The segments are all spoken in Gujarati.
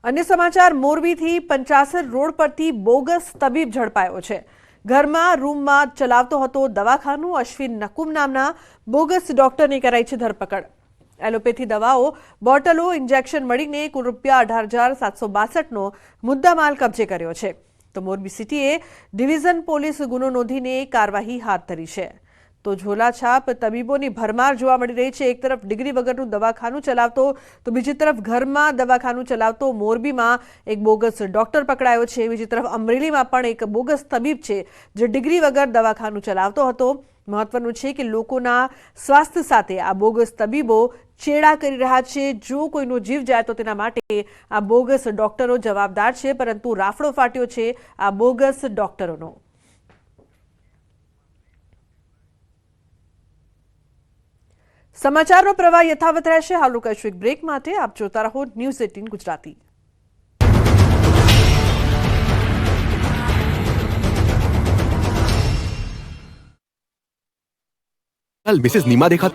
अन्य समाचार मोरबीथी पंचासर रोड परथी बोगस तबीब झड़पायो छे। घरमां रूममां चलावतो हतो दवाखानु अश्विन नकुम नामना बोगस डॉक्टरनी कराई छे धरपकड़। एलोपेथी दवाओ बोटलो इंजेक्शन मळीने कुल रूपिया 18,762 मुद्दामाल कब्जे कर्यो छे। तो मोरबी सिटीए डिविजन पोलीस गुनो नोंधीने कार्यवाही हाथ धरी छे। तो झोलाछाप तबीबोनी भरमार जोवा मळी रही छे। एक तरफ डिग्री वगरनुं दवाखानु चलावतो तो बीजी तरफ घरमां दवाखानु चलावतो मोरबीमां एक बोगस डॉक्टर पकड़ायो छे। बीजी तरफ अमरेलीमां पण एक बोगस तबीब छे जे डिग्री वगर दवाखानु चलावतो हतो। महत्वनुं छे के लोकोना स्वास्थ्य साथे आ बोगस तबीबो चेड़ा करी रह्या छे। जो कोईनो जीव जाय तो तेना माटे आ बोगस डॉक्टरो जवाबदार छे, परंतु राफड़ो फाट्यो छे आ बोगस डॉक्टरोनो। समाचारનો પ્રવાહ યથાવત રહેશે। હાલ કૈશ્વિક બ્રેક માટે આપ જોતા રહો ન્યૂઝ 18 ગુજરાતી। મિસિસ નીમા દેખા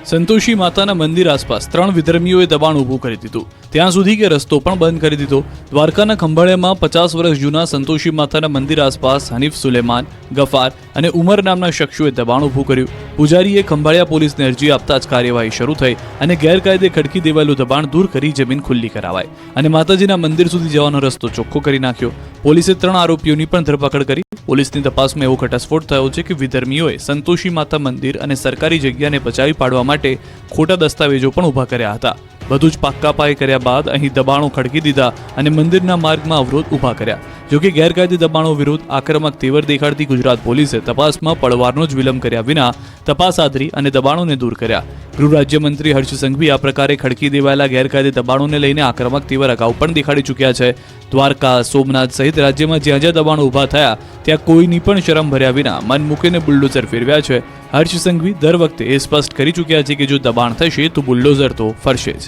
સંતોષી માતાના મંદિર આસપાસ 3 વિધર્મીઓએ દબાણ ઊભું કરી દીધું, ત્યાં સુધી કે રસ્તો પણ બંધ કરી દીધો। દ્વારકાના ખંભાળિયામાં 50 વર્ષ જૂના સંતોષી માતાના મંદિર આસપાસ હનીફ સુલેમાન, ગફાર અને ઉમર નામના શખ્સોએ દબાણ ઊભું કર્યું। પૂજારીએ ખંભાળિયા પોલીસને અરજી આપતા જ કાર્યવાહી શરૂ થઈ અને ગેરકાયદે ખડકી દેવાયેલું દબાણ દૂર કરી જમીન ખુલ્લી કરાવાઈ અને માતાજીના મંદિર સુધી જવાનો રસ્તો ચોખ્ખો કરી નાખ્યો। પોલીસે 3 આરોપીઓની પણ ધરપકડ કરી। પોલીસની તપાસમાં એવો ઘટસ્ફોટ થયો છે કે વિધર્મીઓએ સંતોષી માતા મંદિર અને સરકારી જગ્યાને બચાવી પાડવા માટે ખોટા દસ્તાવેજો પણ ઊભા કર્યા હતા। બધું જ પાક્કા પાયે કર્યા બાદ અહીં દબાણો ખડકી દીધા અને મંદિરના માર્ગમાં અવરોધ ઊભા કર્યા। જો કે ગેરકાયદે દબાણો વિરુદ્ધ આક્રમક તેવર દેખાડતી ગુજરાત પોલીસે તપાસમાં પળવારનો જ વિલંબ કર્યા વિના તપાસ આદરી અને દબાણોને દૂર કર્યા। ગૃહ રાજ્યમંત્રી હર્ષ સંઘવી આ પ્રકારે ખડકી દેવાયેલા ગેરકાયદે દબાણોને લઈને આક્રમક તેવર અગાઉ પણ દેખાડી ચૂક્યા છે। દ્વારકા, સોમનાથ સહિત રાજ્યમાં જ્યાં જ્યાં દબાણો ઊભા થયા ત્યાં કોઈની પણ શરમ ભર્યા વિના મન મૂકીને બુલડોઝર ફેરવ્યા છે। હર્ષ સંઘવી દર વખતે એ સ્પષ્ટ કરી ચૂક્યા છે કે જો દબાણ થશે તો બુલડોઝર તો ફરશે જ।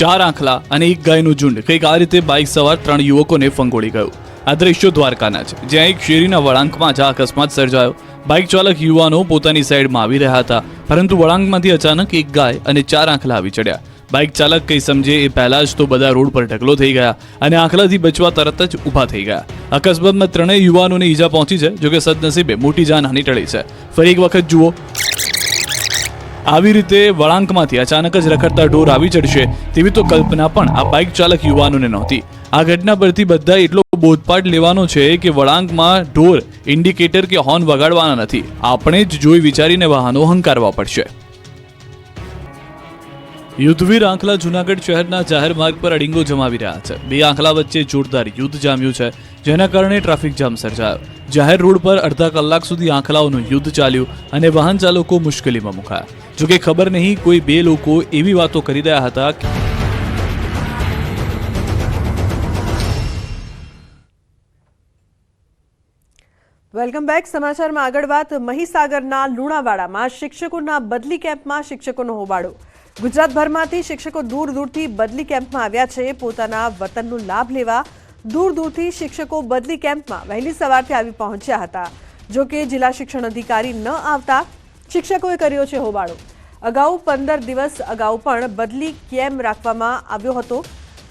4 આંખલા અને એક ગાયનું ઝુંડ કંઈક આ રીતે બાઇક સવાર 3 યુવકોને ફંગોળી ગયું। આ દ્રશ્યો દ્વારકાના છે, જ્યાં એક શેરીના વળાંકમાં જ અકસ્માત સર્જાયો। બાઇક ચાલક યુવાનો પોતાની સાઈડમાં આવી રહ્યા હતા, પરંતુ વળાંકમાંથી અચાનક એક ગાય અને 4 આંખલા આવી ચડ્યા। બાઇક ચાલક કંઈ સમજે એ પહેલા જ તો બધા રોડ પર ઢગલો થઈ ગયા અને આંખલાથી બચવા તરત જ ઊભા થઈ ગયા। અકસ્માતમાં 3 યુવાનોને ઈજા પહોંચી છે, જોકે સદનસીબે મોટી જાનહાનિ ટળી છે। ફરી એક વખત જુઓ, આવી રીતે વળાંકમાંથી અચાનક જ રખડતા ઢોર આવી ચડશે તેવી તો કલ્પના પણ આ બાઇક ચાલક યુવાનોને નહોતી। આ ઘટના પરથી બધા એટલો બોધપાઠ લેવાનો છે કે વળાંકમાં ઢોર ઇન્ડિકેટર કે હોર્ન વગાડવાના નથી, આપણે જ જોઈ વિચારીને વાહનો હંકારવા પડશે। યુદ્ધવીર આંખલા જૂનાગઢ શહેરના જાહેર માર્ગ પર અડીંગો જમાવી રહ્યા છે। 2 આંખલા વચ્ચે જોરદાર યુદ્ધ જામ્યું છે, જેના કારણે ટ્રાફિક જામ સર્જાયો। જાહેર રોડ પર અડધા કલાક સુધી આંખલાઓનું યુદ્ધ ચાલ્યું અને વાહન ચાલકો મુશ્કેલીમાં મુકાયા। જોકે ખબર નહીં કોઈ 2 લોકો એવી વાતો કરી રહ્યા હતા વેલકમ બેક। સમાચારમાં આગળ વાત મહીસાગરના લુણાવાડામાં શિક્ષકોના બદલી કેમ્પમાં શિક્ષકોનો હોબાળો। ગુજરાતભરમાંથી શિક્ષકો દૂર દૂરથી બદલી કેમ્પમાં આવ્યા છે। પોતાના વતનનો લાભ લેવા દૂર દૂરથી શિક્ષકો બદલી કેમ્પમાં વહેલી સવારથી આવી પહોંચ્યા હતા। જો કે જિલ્લા શિક્ષણ અધિકારી ન આવતા શિક્ષકોએ કર્યો છે હોબાળો। અગાઉ 15 દિવસ અગાઉ પણ બદલી કેમ્પ રાખવામાં આવ્યો હતો,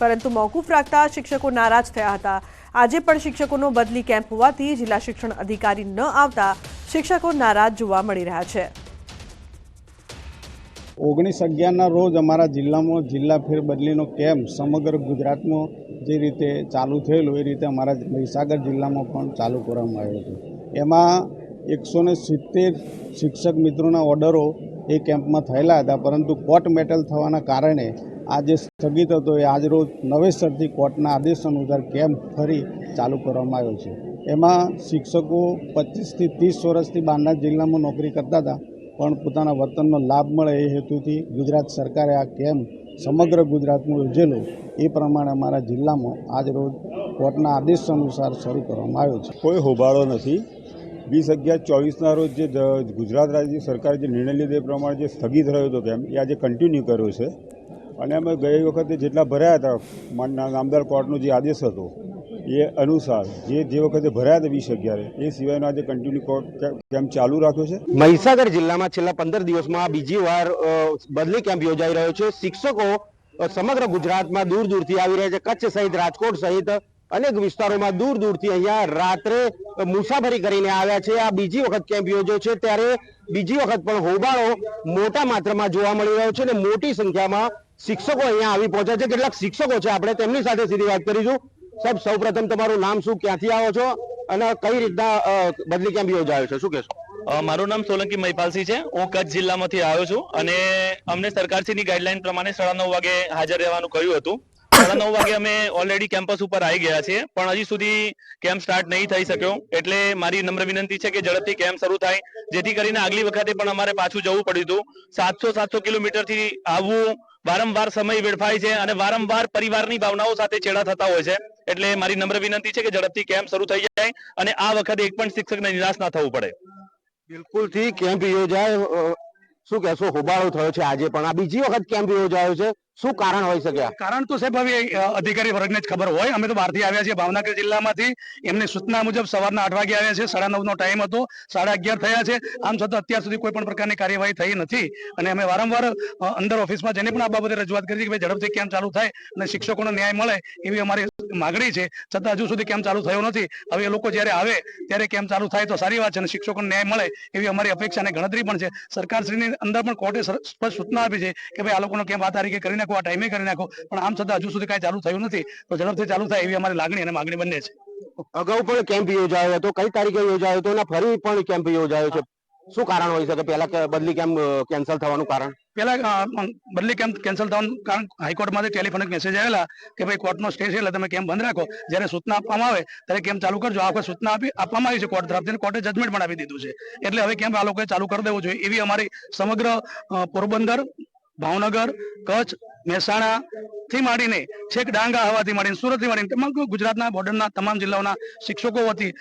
પરંતુ મોકૂફ રાખતા શિક્ષકો નારાજ થયા હતા। આજે પણ શિક્ષકોનો બદલી કેમ્પ હોવાથી જિલ્લા શિક્ષણ અધિકારી ન આવતા શિક્ષકો નારાજ જોવા મળી રહ્યા છે। 19/11 રોજ અમારા જિલ્લામાં જિલ્લા ફેરબદલીનો કેમ્પ સમગ્ર ગુજરાતમાં જે રીતે ચાલુ થયેલું એ રીતે અમારા મહીસાગર જિલ્લામાં પણ ચાલુ કરવામાં આવ્યો હતો। એમાં 170 શિક્ષક મિત્રોના ઓર્ડરો એ કેમ્પમાં થયેલા હતા, પરંતુ કોર્ટ મેટલ થવાના કારણે આ જે સ્થગિત હતો એ આજરોજ નવેસરથી કોર્ટના આદેશ અનુસાર કેમ્પ ફરી ચાલુ કરવામાં આવ્યો છે। એમાં શિક્ષકો 25 થી 30 વર્ષથી બહારના જિલ્લામાં નોકરી કરતા હતા, પણ પોતાના વતનનો લાભ મળે એ હેતુથી ગુજરાત સરકારે આ કેમ્પ સમગ્ર ગુજરાતમાં યોજેલો એ પ્રમાણે અમારા જિલ્લામાં આજરોજ કોર્ટના આદેશ અનુસાર શરૂ કરવામાં આવ્યો છે। કોઈ હોબાળો નથી। 20/11/24ના રોજ જે ગુજરાત રાજ્ય સરકારે જે નિર્ણય લીધો એ પ્રમાણે જે સ્થગિત રહ્યો હતો કેમ્પ એ આજે કન્ટિન્યુ કર્યો છે। અને અમે ગઈ વખતે જેટલા ભર્યા હતા નામદાર કોર્ટનો જે આદેશ હતો એ અનુસાર જે વખતે ભર્યા હતા 20/11 એ સિવાયનો આજે કન્ટિન્યુ કેમ્પ ચાલુ રાખ્યો છે। મહીસાગર જિલ્લામાં છેલ્લા 15 દિવસમાં બીજી વાર બદલી કેમ્પ યોજાઈ રહ્યો છે। શિક્ષકો સમગ્ર ગુજરાતમાં દૂર દૂરથી આવી રહ્યા છે. કચ્છ સહિત રાજકોટ સહિત અનેક વિસ્તારોમાં દૂર દૂરથી અહીંયા રાત્રે મુસાફરી કરીને આવ્યા છે. આ બીજી વખત કેમ્પ યોજ્યો છે ત્યારે બીજી વખત પણ હોબાળો મોટા માત્રામાં જોવા મળી રહ્યો છે અને મોટી સંખ્યામાં શિક્ષકો અહીંયા આવી પહોંચ્યા છે. કેટલાક શિક્ષકો છે, આપણે તેમની સાથે સીધી વાત કરીશું. સાહેબ, સૌપ્રથમ તમારું નામ શું, ક્યાંથી આવો છો અને કઈ રીતના બદલી કેમ્પ યોજાયો છે, શું કહેશો? મારું નામ સોલંકી મહિપાલસિંહ છે. હું કચ્છ જિલ્લામાંથી આવ્યો છું અને અમને સરકારશ્રીની ગાઈડલાઈન પ્રમાણે 9:30 વાગે હાજર રહેવાનું કહ્યું હતું. 9:30 વાગે અમે ઓલરેડી કેમ્પસ ઉપર આવી ગયા છીએ, પણ હજી સુધી કેમ્પ સ્ટાર્ટ નહીં થઈ શક્યો. એટલે મારી નમ્ર વિનંતી છે કે ઝડપથી કેમ્પ શરૂ થાય, જેથી કરીને આગલી વખતે પણ અમારે પાછું જવું પડ્યું હતું. 700 કિલોમીટરથી આવવું, વારંવાર સમય વેડફાય છે અને વારંવાર પરિવારની ભાવનાઓ સાથે ચેડા થતા હોય છે. એટલે મારી નમ્ર વિનંતી છે કે ઝડપથી કેમ્પ શરૂ થઈ જાય અને આ વખતે એક પણ શિક્ષકને નિરાશ ના થવું પડે. બિલકુલથી કેમ્પ યોજાય, શું કહેશો? હોબાળો થયો છે આજે પણ, આ બીજી વખત કેમ્પ યોજાયો છે, શું કારણ હોઈ શકે? કારણ તો સાહેબ હવે અધિકારી વર્ગને જ ખબર હોય. અમે તો બહારથી આવ્યા છીએ, ભાવનગર જિલ્લામાંથી. એમની સૂચના મુજબ સવારના 8 વાગે આવ્યા છે. 9:30 નો ટાઈમ હતો, 11:30 થયા છે. આમ છતાં અત્યાર સુધી કોઈ પણ પ્રકારની કાર્યવાહી થઈ નથી અને અમે વારંવાર અંદર ઓફિસમાં જઈને પણ આ બાબતે રજૂઆત કરી છે કે ભાઈ ઝડપથી કેમ્પ ચાલુ થાય અને શિક્ષકોને ન્યાય મળે એવી અમારી માગણી છે. છતાં હજુ સુધી કેમ્પ ચાલુ થયો નથી. હવે એ લોકો જયારે આવે ત્યારે કેમ્પ ચાલુ થાય તો સારી વાત છે અને શિક્ષકોને ન્યાય મળે એવી અમારી અપેક્ષા અને ગણતરી પણ છે. સરકારશ્રીની અંદર પણ કોર્ટે સ્પષ્ટ સૂચના આપી છે કે ભાઈ આ લોકોનો કેમ્પ આ તારીખે કરી નાખો, આ ટાઈમે કરી નાખો, પણ આમ છતાં હજુ સુધી કઈ ચાલુ થયું નથી. તો ઝડપથી ચાલુ થાય એવી અમારી લાગણી અને માગણી બંને છે. અગાઉ પણ કેમ્પ યોજાયો હતો, કઈ તારીખે યોજાયો હતો અને ફરી પણ કેમ્પ યોજાયો છે, શું કારણ હોઈ શકે? પહેલા બદલી કેમ્પ કેન્સલ થવાનું કારણ? પેલા બદલી કેમ્પ કેન્સલ થવાનું કારણ હાઈકોર્ટમાંથી ટેલિફોનિક મેસેજ આવેલા કે ભાઈ કોર્ટનો સ્ટે છે એટલે તમે કેમ્પ બંધ રાખો, જ્યારે સૂચના આપવામાં આવે ત્યારે કેમ્પ ચાલુ કરજો. આ વખત સૂચના આપવામાં આવી છે કોર્ટ તરફથી, કોર્ટે જજમેન્ટ પણ આપી દીધું છે. એટલે હવે કેમ્પ આ લોકોએ ચાલુ કરી દેવું જોઈએ એવી અમારી સમગ્ર પોરબંદર, ભાવનગર, કચ્છ, મહેસાણા થી માંડીને છેક ડાંગા હવાથી માંડીને સુરત થી માંડીને તમામ ગુજરાતના બોર્ડરના તમામ જિલ્લાઓના શિક્ષકો વતી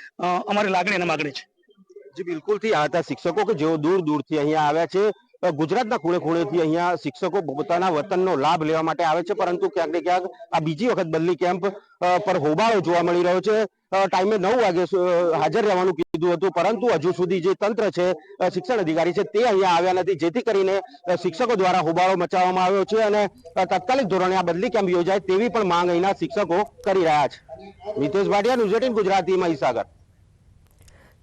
અમારી લાગણી અને માગણી છે. જી બિલકુલથી આ હતા શિક્ષકો કે જેઓ દૂર દૂરથી અહીંયા આવ્યા છે. ગુજરાતના ખૂણે ખૂણેથી અહીંયા શિક્ષકો પોતાના વતનનો લાભ લેવા માટે આવે છે, પરંતુ ક્યાંક ને ક્યાંક આ બીજી વખત બદલી કેમ્પ પર હોબાળો જોવા મળી રહ્યો છે. ટાઈમે 9 વાગે હાજર રહેવાનું કીધું હતું, પરંતુ હજુ સુધી જે તંત્ર છે, શિક્ષણ અધિકારી છે, તે અહીંયા આવ્યા નથી, જેથી કરીને શિક્ષકો દ્વારા હોબાળો મચાવવામાં આવ્યો છે અને તાત્કાલિક ધોરણે આ બદલી કેમ્પ યોજાય તેવી પણ માંગ અહીંના શિક્ષકો કરી રહ્યા છે. મિતેશ ભાટિયા, ન્યૂઝ 18 ગુજરાતી, મહીસાગર.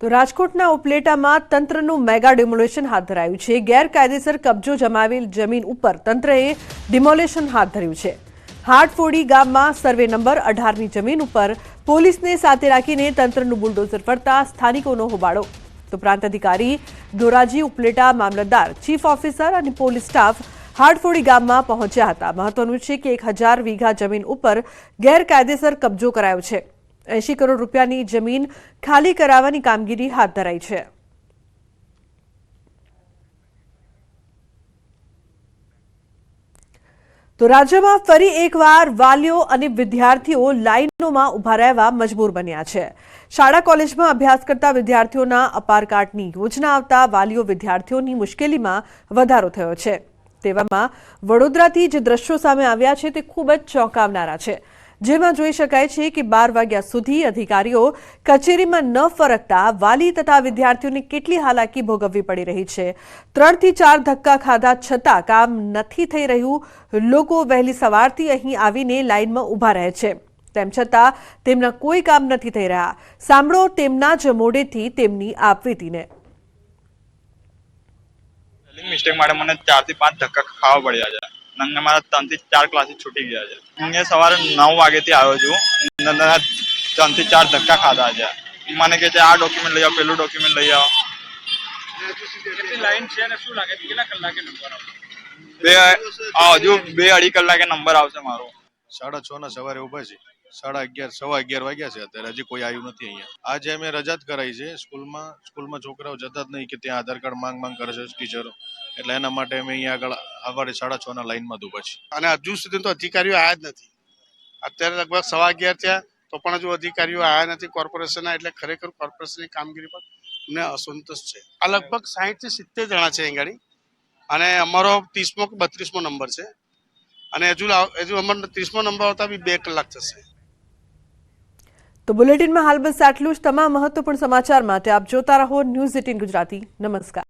તો રાજકોટના ઉપલેટામાં તંત્રનું મેગા ડિમોલેશન હાથ ધરાયું છે. ગેરકાયદેસર કબજો જમાવેલ જમીન ઉપર તંત્રએ ડિમોલેશન હાથ ધર્યું છે. હાટફોડી ગામમાં સર્વે નંબર 18ની જમીન ઉપર પોલીસને સાથે રાખીને તંત્રનું બુલડોઝર ફરતા સ્થાનિકોનો હોબાળો. તો પ્રાંત અધિકારી ધોરાજી, ઉપલેટા મામલતદાર, ચીફ ઓફિસર અને પોલીસ સ્ટાફ હાટફોડી ગામમાં પહોંચ્યા હતા. મહત્વનું છે કે 1000 વીઘા જમીન ઉપર ગેરકાયદેસર કબજો કરાયો છે. 80 કરોડ રૂપિયાની જમીન ખાલી કરાવવાની કામગીરી હાથ ધરાઈ છે. તો રાજ્યમાં ફરી એકવાર વાલીઓ અને વિદ્યાર્થીઓ લાઇનોમાં ઉભા રહેવા મજબૂર બન્યા છે. શાળા કોલેજમાં અભ્યાસ કરતા વિદ્યાર્થીઓના અપારકાટની યોજના આવતા વાલીઓ વિદ્યાર્થીઓની મુશ્કેલીમાં વધારો થયો છે. તેવામાં વડોદરાથી જે દ્રશ્યો સામે આવ્યા છે તે ખૂબ જ ચોંકાવનારા છે, જેમાં જોઈ શકાય છે કે 12 વાગ્યા સુધી અધિકારીઓ કચેરીમાં ન ફરકતા વાલી તથા વિદ્યાર્થીઓને કેટલી હાલાકી ભોગવવી પડી રહી છે. 3 થી 4 ધક્કા ખાધા છતાં કામ નથી થઈ રહ્યું. લોકો વહેલી સવારથી અહીં આવીને લાઇનમાં ઊભા રહે છે, તેમ છતાં તેમના કોઈ કામ નથી થઈ રહ્યા. સાંભળો તેમના જ મોઢેથી તેમની આપવીતીને. મિસ્ટેક માટે મને 4 થી 5 ધક્કા ખાવા પડ્યા છે. અને મારા 3 થી 4 ક્લાસીસ છૂટી ગયા છે. હું સવારે 9 વાગ્યાથી આવ્યો છું. 3 થી 4 ધક્કા ખાધા છે. મને કે છે આ ડોક્યુમેન્ટ લઈ આવો, પેલું ડોક્યુમેન્ટ લઈ આવો. લાઈન છે ને શું લાગે છે કેટલા કલાકે નંબર આવશે? હજુ 2-2.5 કલાકે નંબર આવશે મારો. 6:30 ના સવારે ઉભા છે. 11:30 11:15 વાગ્યા છે અત્યારે, હજી કોઈ આવ્યું નથી અહીંયા. આજે અમે રજા જ કરાઈ છે સ્કૂલમાં છોકરાઓ જતા જ નહીં કે ત્યાં આધાર કાર્ડ માંગ કરે છે ટીચરો, એટલે એના માટે અમે અહીંયા આગળ સવારે 6:30 ના લાઈનમાં જ ઉભા છીએ. અને હજુ સુધી તો અધિકારીઓ આવ્યા જ નથી. અત્યારે લગભગ 11:15 થયા તો પણ હજુ અધિકારીઓ આવ્યા નથી કોર્પોરેશનના. એટલે ખરેખર કોર્પોરેશનની કામગીરી પર અમને અસંતોષ છે. આ લગભગ 60 થી 70 જણા છે અહીં ગાડી, અને અમારો 30મો કે 32મો નંબર છે, અને હજુ અમારો 30મો નંબર આવતા બી 2 કલાક થશે. તો બુલેટિનમાં હાલ બસ આટલું જ. તમામ મહત્વપૂર્ણ સમાચાર માટે આપ જોતા રહો ન્યૂઝ 18 ગુજરાતી. નમસ્કાર.